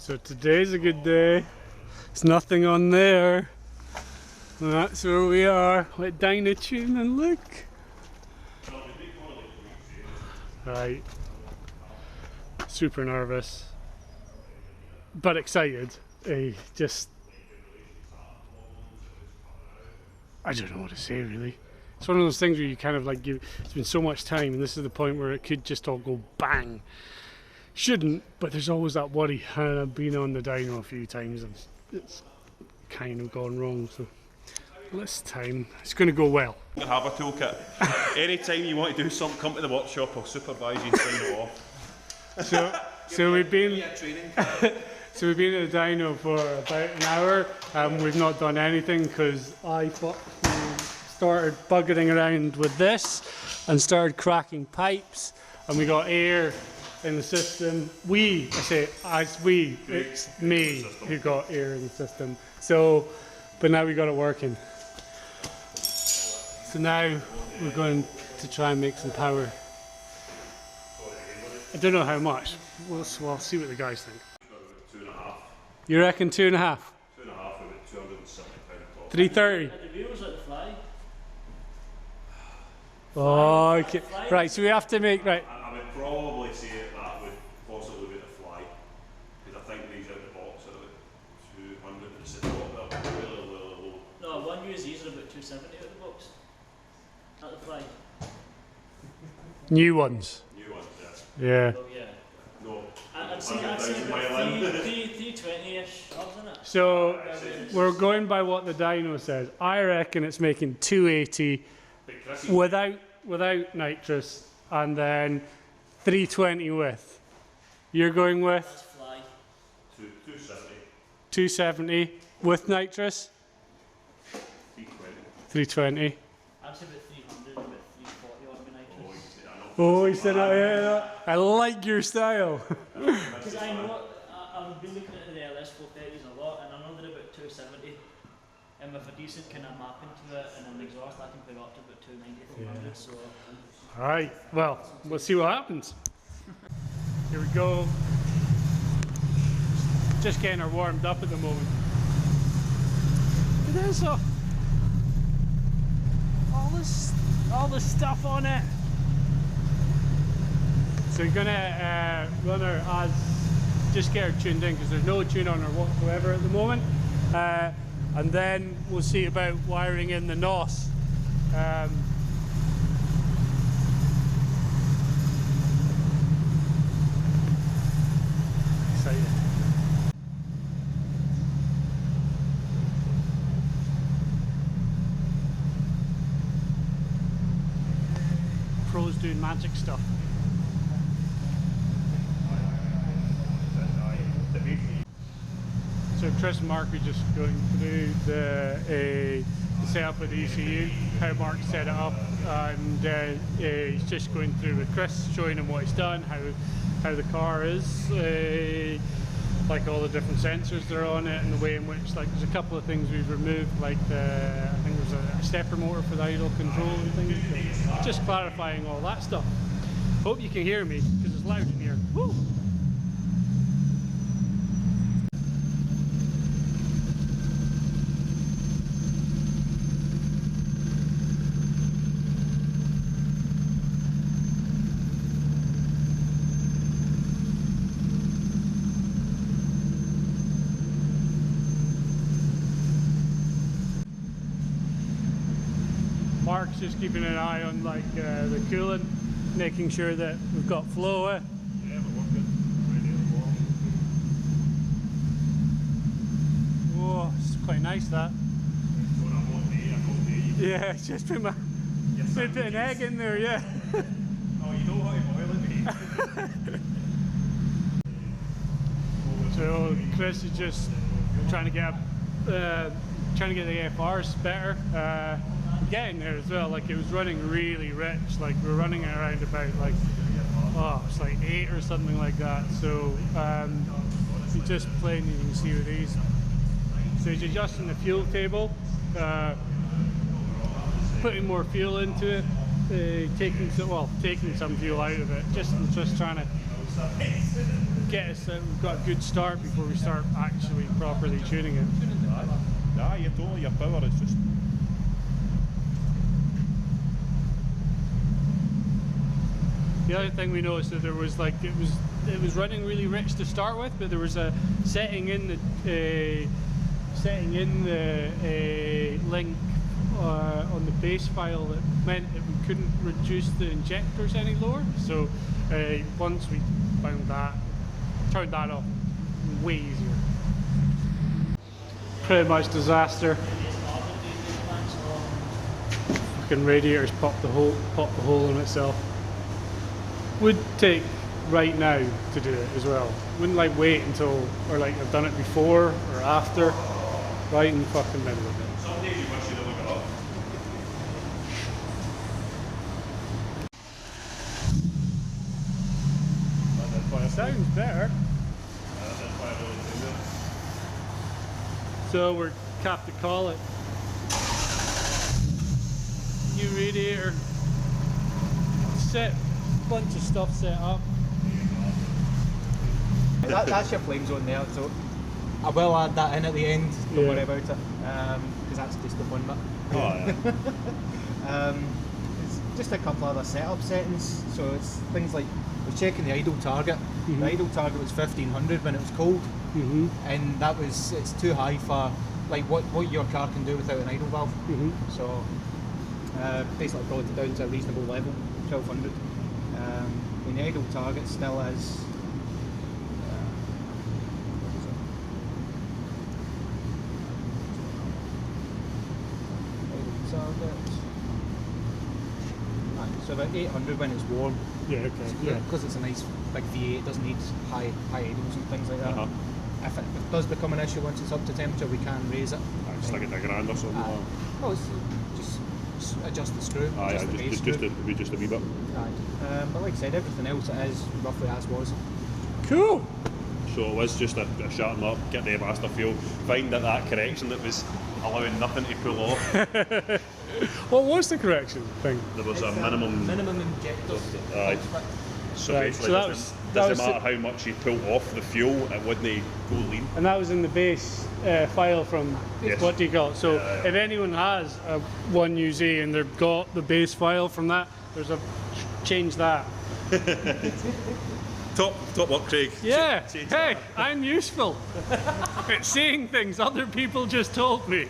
So today's a good day. There's nothing on there. And that's where we are. Let Dyno tune and look. Right. Super nervous. But excited. Just... I don't know what to say really. It's one of those things where you kind of like it's been so much time and this is the point where it could just all go bang. Shouldn't, but there's always that worry, and I've been on the dyno a few times and it's kind of gone wrong, so this time it's going to go well. You have a toolkit. Anytime you want to do something, come to the workshop, I'll supervise you and sign it off. So we've been so we've been at the dyno for about an hour and we've not done anything because I started buggering around with this and started cracking pipes, and we got air in the system. It's me who got air in the system. So, but now we got it working. So now we're going to try and make some power. I don't know how much. We'll see what the guys think. 2.5. You reckon 2.5? 2.5 with about 270 pound. 330. The wheels at the fly. Oh, okay. Right, so we have to make right. I would probably say that would possibly be the fly, because I think these out the box are about 200 and sit up. They're really low. No, one use these are about 270 out the box. At the fly. New ones. New ones, Yeah. Oh yeah. No. I'd say about 320-ish, isn't it? So we're going by what the dyno says. I reckon it's making 280 without nitrous, and then 320 with. You're going with? That's fly. 270. 270 with nitrous? 320. I'd say about 300, about 340 on the nitrous. Oh, he said, yeah, I like your style. Because I know, I've been looking at the LS 430s a lot, and I know they're about 270. And with a decent kind of mapping to it and an exhaust, I can put it up to about 290, 300. So. Alright, well, we'll see what happens. Here we go. Just getting her warmed up at the moment. It is all this stuff on it. So we're gonna run her as, just get her tuned in because there's no tune on her whatsoever at the moment. And then we'll see about wiring in the NOS. Excited. Pros doing magic stuff. So Chris and Mark are just going through the setup of the ECU, how Mark set it up, and he's just going through with Chris, showing him what he's done, how the car is, like all the different sensors that are on it, and the way in which, like, there's a couple of things we've removed, like I think there's a stepper motor for the idle control and things, so just clarifying all that stuff. Hope you can hear me because it's loud in here. Woo! Mark's just keeping an eye on like the coolant, making sure that we've got flow. Yeah, we're working. Right near the wall. Whoa, it's quite nice that. Yeah, just put an egg in there, yeah. Oh, you know how to boil it, mate. So Chris is just trying to get the AFRs better. Getting there as well, like it was running really rich, like we're running it around about like, it's like 8 or something like that. So he's just playing, you can see with these. So he's adjusting the fuel table, putting more fuel into it, taking some fuel out of it, just trying to get us we've got a good start before we start actually properly tuning it. Nah, you're totally, your power is just... The other thing we noticed that there was like it was running really rich to start with, but there was a setting in the link on the base file that meant that we couldn't reduce the injectors any lower. So once we found that, turned that off, way easier. Pretty much disaster. Fucking radiators popped the hole in itself. Would take right now to do it as well. Wouldn't like wait until, or like I've done it before or after, right in the fucking middle of it. Some days you wish you'd have looked it up. Sounds better. That's why I really do that. So we're capped to call it. New radiator set, bunch of stuff set up. That's your flame zone there, so I will add that in at the end, don't worry about it, because that's just the fun bit. Oh, yeah. It's just a couple other setup settings, so it's things like, we're checking the idle target. The idle target was 1500 when it was cold, and that was, it's too high for like what your car can do without an idle valve. So basically brought it down to a reasonable level, 1200. When the idle target still is so about 800 when it's warm. Yeah, okay. Yeah. Because it's a nice big V8, it doesn't need high idles and things like that. If it does become an issue once it's up to temperature, we can raise it. Just like a grand or something. Oh, it's just adjust the screw. Just a wee bit. But like I said, everything else it is roughly as was. Cool. So it was just a shutting up, get the master fuel, find that correction that was allowing nothing to pull off. What was the correction thing? There was a minimum injector. So Right, basically, so that it was- doesn't that was matter how much you pull off the fuel, it wouldn't go lean. And that was in the base file from, Yes. what do you call it? So if anyone has a 1UZ and they've got the base file from that, there's a change that. Top work, Craig. Yeah, Change hey, that. I'm useful. It's saying things other people just told me.